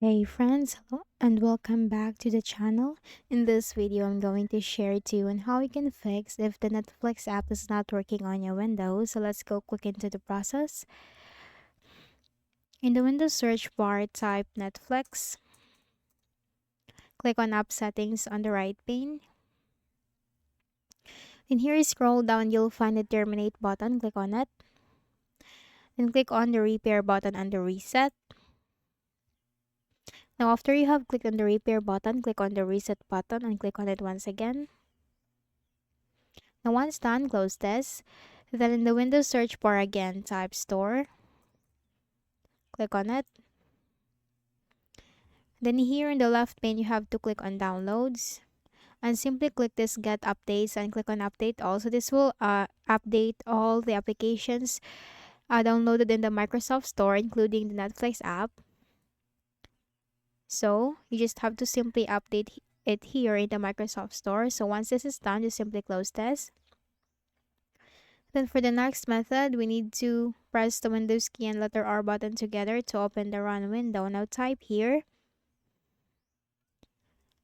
Hey friends, hello and welcome back to the channel. In this video, I'm going to share to you on how you can fix if the Netflix app is not working on your Windows. So let's go quick into the process. In the Windows search bar, type Netflix. Click on App Settings on the right pane. Then here you scroll down, you'll find the Terminate button. Click on it. Then click on the Repair button under Reset. Now after you have clicked on the Repair button, click on the Reset button and click on it once again. Now once done, close this. Then in the Windows search bar again, type Store. Click on it. Then here in the left pane, you have to click on Downloads. And simply click this Get Updates and click on Update All. So this will update all the applications downloaded in the Microsoft Store, including the Netflix app. So you just have to simply update it here in the Microsoft Store. So once this is done, just simply close this. Then for the next method, we need to press the Windows key and letter R button together to open the run window. Now type here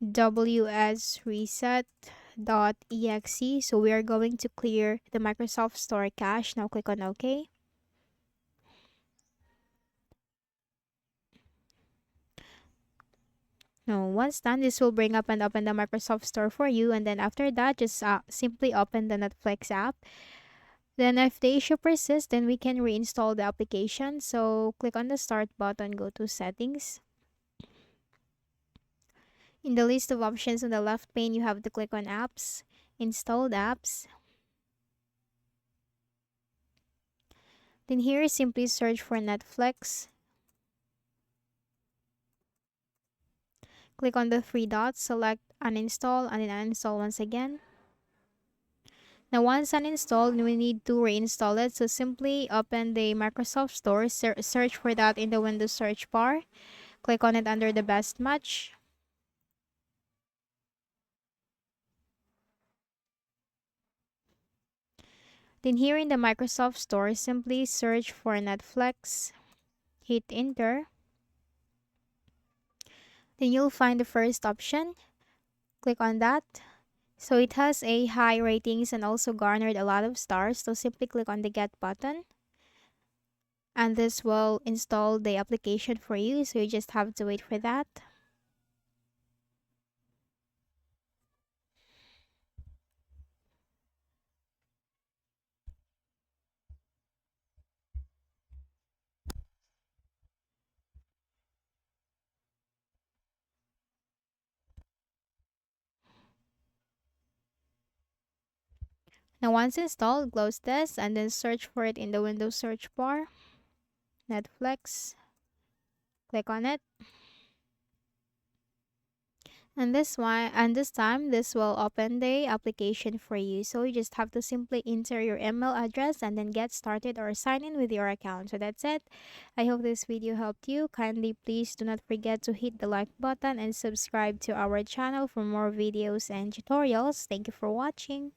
wsreset.exe. So we are going to clear the Microsoft Store cache. Now click on OK. Now once done, this will bring up and open the Microsoft Store for you. And then after that, just simply open the Netflix app. Then if the issue persists, then we can reinstall the application. So click on the Start button, go to Settings. In the list of options on the left pane, you have to click on Apps, Installed Apps. Then here, simply search for Netflix. Click on the three dots, select Uninstall, and then uninstall once again. Now once uninstalled, we need to reinstall it. So simply open the Microsoft Store, search for that in the Windows search bar. Click on it under the best match. Then here in the Microsoft Store, simply search for Netflix. Hit enter. Then you'll find the first option. Click on that. So it has a high ratings and also garnered a lot of stars. So simply click on the Get button. And this will install the application for you. So you just have to wait for that. Now once installed, close this and then search for it in the Windows search bar. Netflix. Click on it. And this time this will open the application for you. So you just have to simply enter your email address and then get started or sign in with your account. So that's it. I hope this video helped you. Kindly please do not forget to hit the like button and subscribe to our channel for more videos and tutorials. Thank you for watching.